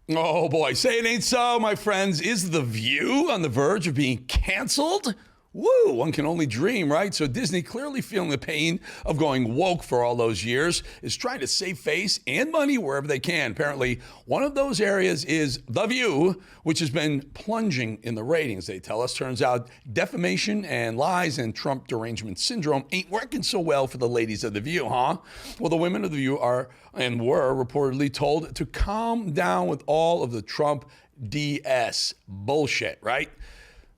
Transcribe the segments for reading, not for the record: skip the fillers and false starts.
Oh, boy. Say it ain't so, my friends. Is The View on the verge of being canceled? Woo, one can only dream, right? So Disney, clearly feeling the pain of going woke for all those years, is trying to save face and money wherever they can. Apparently, one of those areas is The View, which has been plunging in the ratings, they tell us. Turns out defamation and lies and Trump derangement syndrome ain't working so well for the ladies of The View, huh? Well, the women of The View are and were reportedly told to calm down with all of the Trump DS bullshit, right?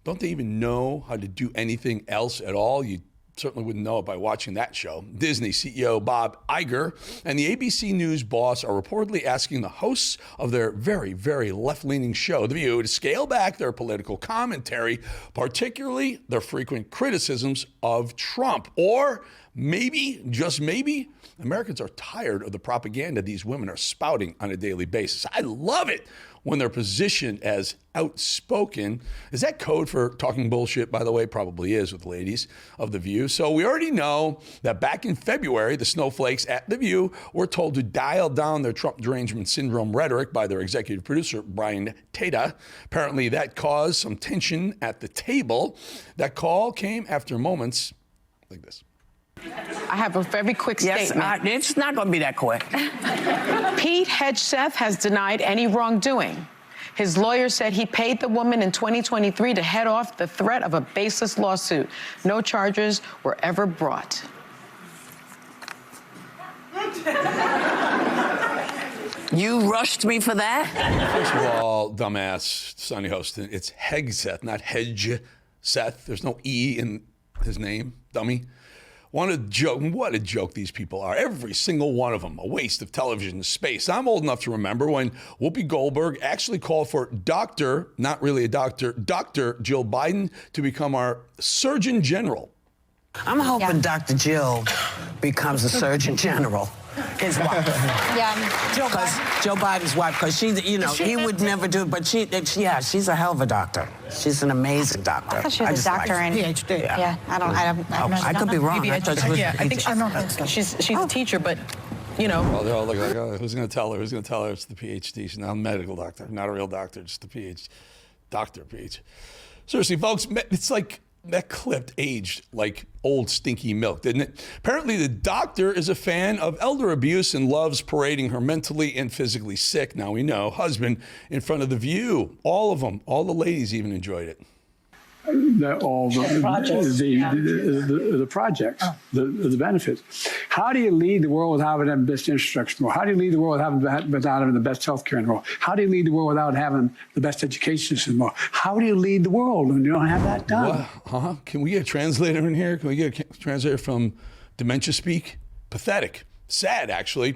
Don't they even know how to do anything else at all? You certainly wouldn't know it by watching that show. Disney CEO Bob Iger and the ABC News boss are reportedly asking the hosts of their very, very left-leaning show, The View, to scale back their political commentary, particularly their frequent criticisms of Trump. Or maybe, just maybe, Americans are tired of the propaganda these women are spouting on a daily basis. I love it when they're positioned as outspoken. Is that code for talking bullshit, by the way? Probably is with ladies of The View. So we already know that back in February, the snowflakes at The View were told to dial down their Trump derangement syndrome rhetoric by their executive producer, Brian Tata. Apparently that caused some tension at the table. That call came after moments like this. I have a very quick statement. It's not going to be that quick. Pete Hegseth has denied any wrongdoing. His lawyer said he paid the woman in 2023 to head off the threat of a baseless lawsuit. No charges were ever brought. You rushed me for that? First of all, dumbass Sonny Hostin, it's Hegseth, not Hedge-Seth. There's no E in his name, dummy. What a joke these people are. Every single one of them, a waste of television space. I'm old enough to remember when Whoopi Goldberg actually called for Dr., not really a doctor, Dr. Jill Biden to become our Surgeon General. I'm hoping Dr. Jill becomes a Surgeon General. His wife. Joe Biden's wife, because she, he would never do it, but she's a hell of a doctor. She's an amazing doctor. I thought she was a doctor and PhD. Yeah, I could be wrong. I thought she was I think she's a teacher, but Well, they're all looking like, oh, who's going to tell her? Who's going to tell her it's the PhD? She's not a medical doctor, not a real doctor, just a PhD. Doctor, PhD. Seriously, folks, it's like that clip aged like old stinky milk, didn't it? Apparently, the doctor is a fan of elder abuse and loves parading her mentally and physically sick, now we know, husband in front of The View. All of them, all the ladies even enjoyed it. The projects, the benefits. How do you lead the world without having the best infrastructure in the world? How do you lead the world without having the best healthcare in the world? How do you lead the world without having the best education system in the world? How do you lead the world when you don't have that done? What? Can we get a translator in here? Can we get a translator from dementia speak? Pathetic. Sad, actually.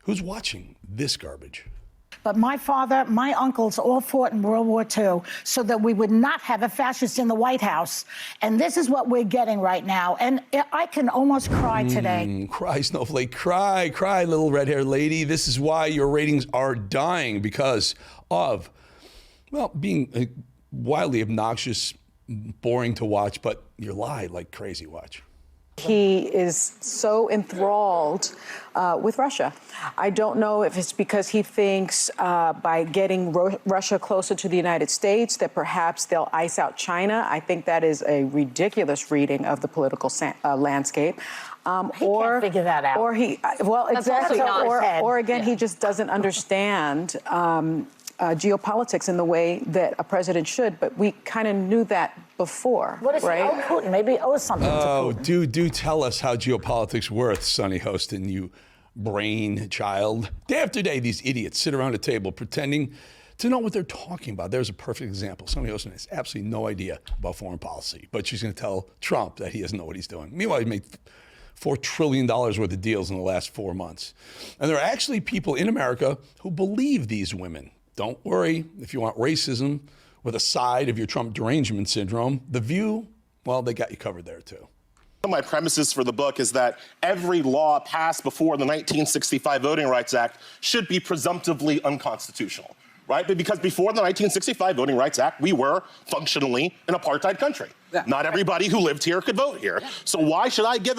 Who's watching this garbage? But my father, my uncles all fought in World War II so that we would not have a fascist in the White House. And this is what we're getting right now. And I can almost cry today. Cry, snowflake, cry, little red-haired lady. This is why your ratings are dying, because of, well, being wildly obnoxious, boring to watch, but you lie like crazy. Watch. he is so enthralled with Russia. I don't know if it's because he thinks by getting Russia closer to the United States that perhaps they'll ice out China. I think that is a ridiculous reading of the political landscape. He can't figure that out. Or he, well, exactly. Or again, he just doesn't understand geopolitics in the way that a president should, but we kind of knew that before. What does he owe Putin? Maybe he owes something to Putin. Oh, do tell us how geopolitics works, Sonny Hostin, you brain child. Day after day, these idiots sit around a table pretending to know what they're talking about. There's a perfect example. Sonny Hostin has absolutely no idea about foreign policy, but she's going to tell Trump that he doesn't know what he's doing. Meanwhile, he made $4 trillion worth of deals in the last 4 months. And there are actually people in America who believe these women. Don't worry if you want racism with a side of your Trump derangement syndrome. The View, well, they got you covered there too. One of my premises for the book is that every law passed before the 1965 Voting Rights Act should be presumptively unconstitutional, right? But because before the 1965 Voting Rights Act, we were functionally an apartheid country. Yeah. Not everybody who lived here could vote here. Yeah. So why should I give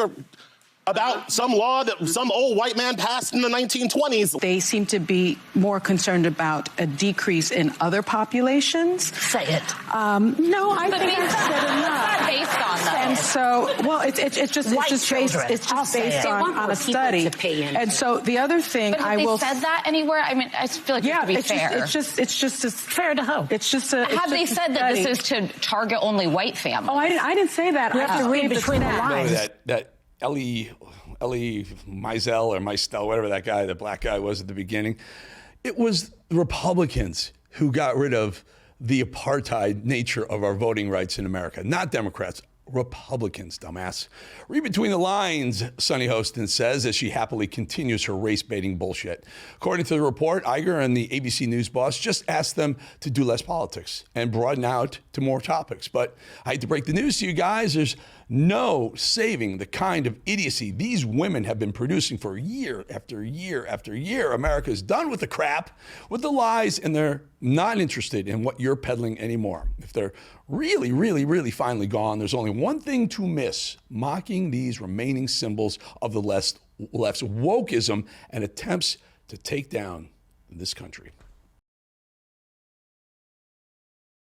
about some law that some old white man passed in the 1920s. They seem to be more concerned about a decrease in other populations. Say it. No, I think I've said enough. It's not based on that. And so, well, it's just based on a study. And so the other thing But have they said that anywhere? I mean, I feel like it to be fair. It's just as Fair to who? It's just a. Have they said that this is to target only white families? Oh, I didn't say that. You have to read between the lines. That Ellie Meisel or Meistel, whatever that guy, the black guy was at the beginning, it was Republicans who got rid of the apartheid nature of our voting rights in America, not Democrats. Republicans, dumbass. Read between the lines, Sunny Hostin says as she happily continues her race-baiting bullshit. According to the report, Iger and the ABC News boss just asked them to do less politics and broaden out to more topics. But I hate to break the news to you guys, there's no saving the kind of idiocy these women have been producing for year after year after year. America's done with the crap, with the lies, and they're not interested in what you're peddling anymore. If they're really, really, really finally gone, there's only one thing to miss: mocking these remaining symbols of the left's wokeism and attempts to take down this country.